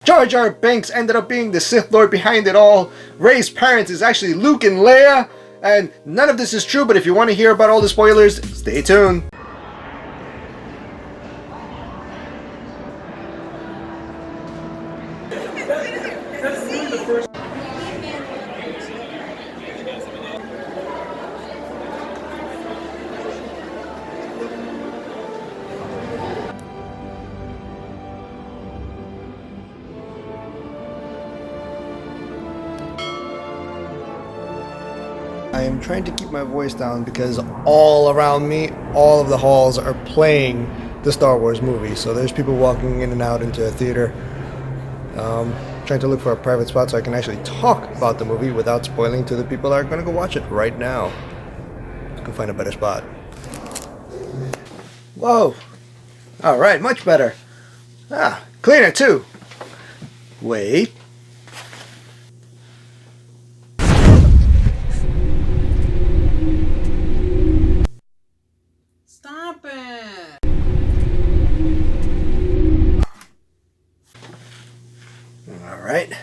Jar Jar Binks ended up being the Sith Lord behind it all. Rey's parents is actually Luke and Leia. And none of this is true, but if you want to hear about all the spoilers, stay tuned. I am trying to keep my voice down because all around me, all of the halls are playing the Star Wars movie. So there's people walking in and out into a theater. Trying to look for a private spot so I can actually talk about the movie without spoiling to the people that are going to go watch it right now. I can find a better spot. Whoa. Alright, much better. Ah, cleaner too. Wait. Stop it! Alright.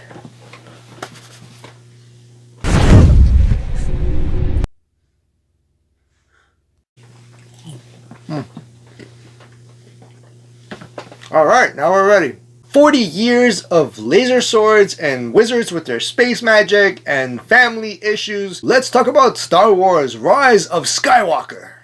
Alright, now we're ready. 40 years of laser swords and wizards with their space magic and family issues. Let's talk about Star Wars: Rise of Skywalker.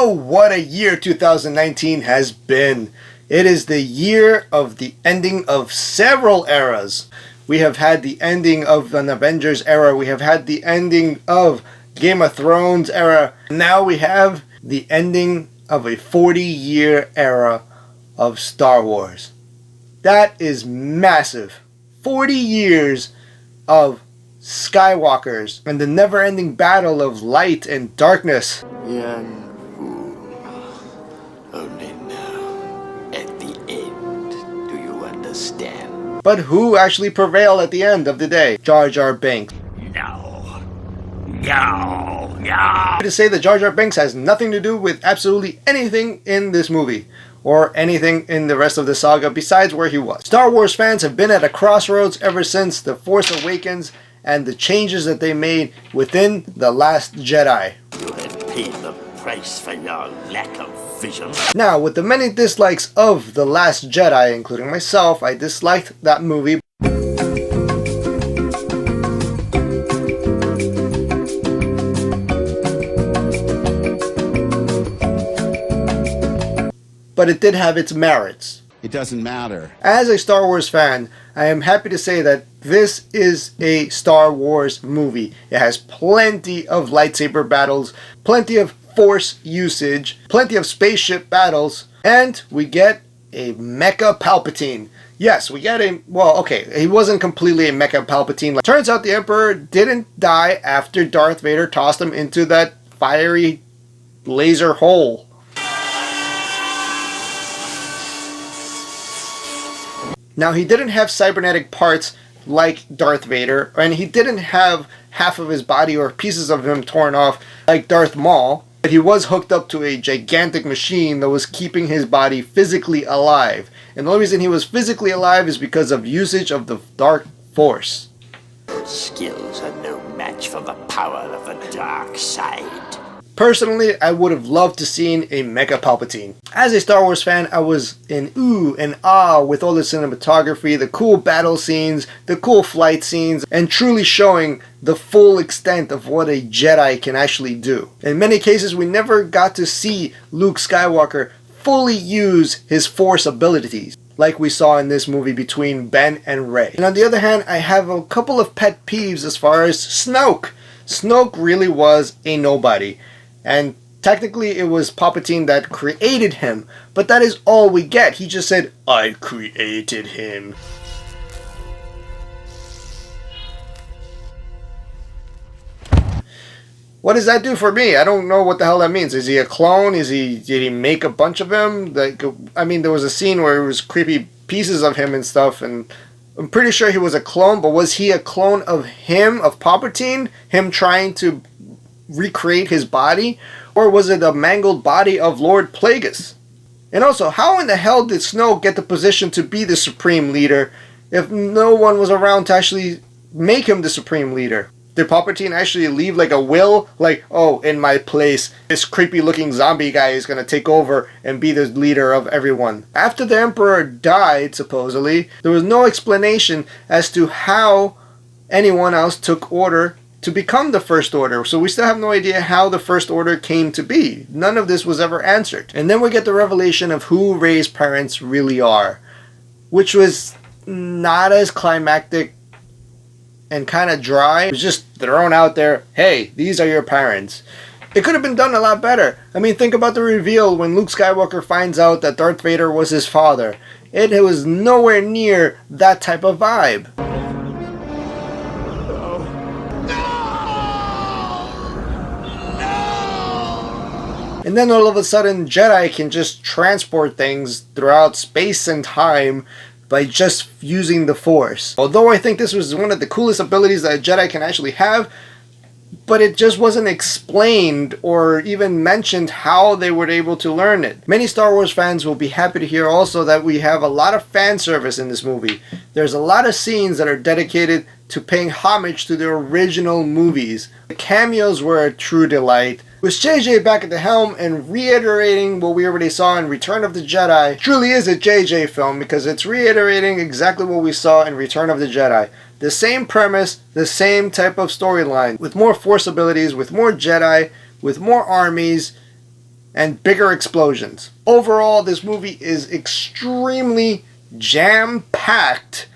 Oh, what a year 2019 has been. It is the year of the ending of several eras. We have had the ending of an Avengers era. We have had the ending of Game of Thrones era. Now we have the ending of a 40-year era of Star Wars. That is massive. 40 years of Skywalkers and the never-ending battle of light and darkness. Young fool. Only now, at the end, do you understand? But who actually prevailed at the end of the day? Jar Jar Binks. No. No. No. To say that Jar Jar Binks has nothing to do with absolutely anything in this movie or anything in the rest of the saga besides where he was. Star Wars fans have been at a crossroads ever since The Force Awakens and the changes that they made within The Last Jedi. You had paid the price for your lack of vision. Now, with the many dislikes of The Last Jedi, including myself, I disliked that movie. But it did have its merits. It doesn't matter. As a Star Wars fan, I am happy to say that this is a Star Wars movie. It has plenty of lightsaber battles, plenty of Force usage, plenty of spaceship battles, and we get a Mecha Palpatine. Yes, we get a, well, okay, he wasn't completely a Mecha Palpatine. Turns out the Emperor didn't die after Darth Vader tossed him into that fiery laser hole. Now, he didn't have cybernetic parts like Darth Vader, and he didn't have half of his body or pieces of him torn off like Darth Maul, but he was hooked up to a gigantic machine that was keeping his body physically alive. And the only reason he was physically alive is because of usage of the Dark Force. Those skills are no match for the power of the dark side. Personally, I would have loved to seen a Mecha Palpatine. As a Star Wars fan, I was in ooh and ah with all the cinematography, the cool battle scenes, the cool flight scenes, and truly showing the full extent of what a Jedi can actually do. In many cases, we never got to see Luke Skywalker fully use his Force abilities, like we saw in this movie between Ben and Rey. And on the other hand, I have a couple of pet peeves as far as Snoke. Snoke really was a nobody. And technically it was Palpatine that created him, but that is all we get. He just said, "I created him." What does that do for me? I don't know what the hell that means. Is he a clone? Did he make a bunch of him? Like, I mean, there was a scene where it was creepy pieces of him and stuff, and I'm pretty sure he was a clone, but was he a clone of him, of Palpatine? Him trying to recreate his body? Or was it a mangled body of Lord Plagueis? And also, how in the hell did Snoke get the position to be the Supreme Leader if no one was around to actually make him the Supreme Leader? Did Palpatine actually leave like a will? Like, oh, in my place, this creepy looking zombie guy is going to take over and be the leader of everyone. After the Emperor died, supposedly, there was no explanation as to how anyone else took order to become the First Order. So we still have no idea how the First Order came to be. None of this was ever answered. And then we get the revelation of who Rey's parents really are, which was not as climactic and kind of dry. It was just thrown out there, hey, these are your parents. It could have been done a lot better. I mean, think about the reveal when Luke Skywalker finds out that Darth Vader was his father. It was nowhere near that type of vibe. And then all of a sudden, Jedi can just transport things throughout space and time by just using the Force. Although I think this was one of the coolest abilities that a Jedi can actually have, but it just wasn't explained or even mentioned how they were able to learn it. Many Star Wars fans will be happy to hear also that we have a lot of fan service in this movie. There's a lot of scenes that are dedicated to paying homage to the original movies. The cameos were a true delight. With JJ back at the helm and reiterating what we already saw in Return of the Jedi, truly is a JJ film because it's reiterating exactly what we saw in Return of the Jedi. The same premise, the same type of storyline, with more Force abilities, with more Jedi, with more armies, and bigger explosions. Overall, this movie is extremely jam-packed,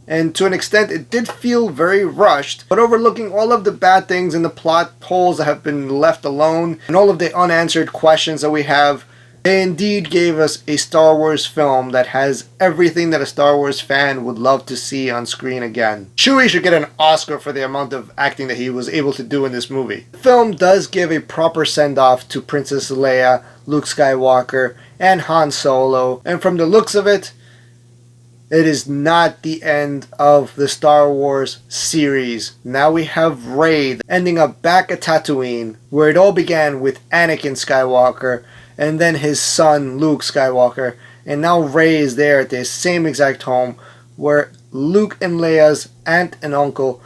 and to an extent it did feel very rushed, but overlooking all of the bad things and the plot holes that have been left alone, and all of the unanswered questions that we have, they indeed gave us a Star Wars film that has everything that a Star Wars fan would love to see on screen again. Chewie should get an Oscar for the amount of acting that he was able to do in this movie. The film does give a proper send-off to Princess Leia, Luke Skywalker, and Han Solo, and from the looks of it, it is not the end of the Star Wars series. Now we have Rey ending up back at Tatooine, where it all began with Anakin Skywalker, and then his son Luke Skywalker, and now Rey is there at the same exact home where Luke and Leia's aunt and uncle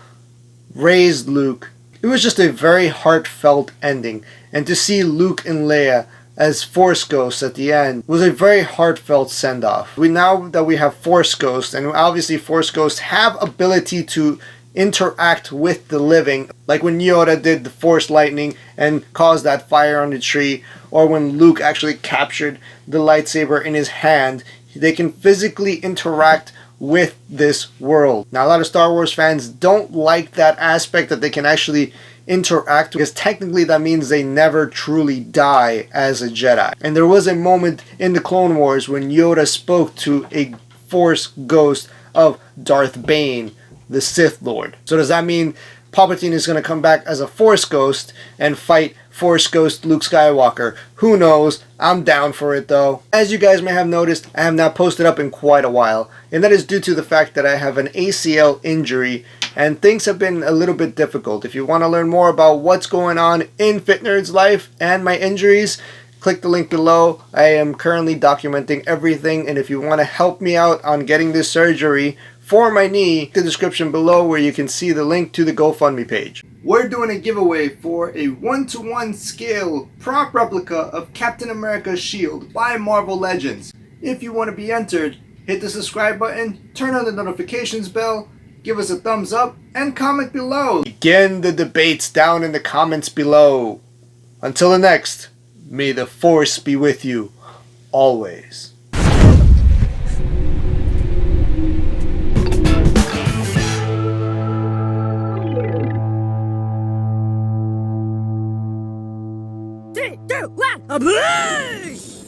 raised Luke. It was just a very heartfelt ending, and to see Luke and Leia as Force Ghosts at the end was a very heartfelt send-off. Now that we have Force Ghosts, and obviously Force Ghosts have ability to interact with the living, like when Yoda did the Force Lightning and caused that fire on the tree, or when Luke actually captured the lightsaber in his hand, they can physically interact with this world. Now a lot of Star Wars fans don't like that aspect that they can actually interact, because technically that means they never truly die as a Jedi. And there was a moment in the Clone Wars when Yoda spoke to a Force ghost of Darth Bane, the Sith Lord. So does that mean Palpatine is going to come back as a Force ghost and fight Force Ghost Luke Skywalker? Who knows? I'm down for it though. As you guys may have noticed, I have not posted up in quite a while, and that is due to the fact that I have an ACL injury and things have been a little bit difficult. If you want to learn more about what's going on in Fit Nerd's life and my injuries, click the link below. I am currently documenting everything, and if you want to help me out on getting this surgery for my knee, the description below where you can see the link to the GoFundMe page. We're doing a giveaway for a 1-to-1 scale prop replica of Captain America's shield by Marvel Legends. If you want to be entered, hit the subscribe button, turn on the notifications bell, give us a thumbs up, and comment below. Begin the debates down in the comments below. Until the next, may the Force be with you, always. Three, two, one, a blaze!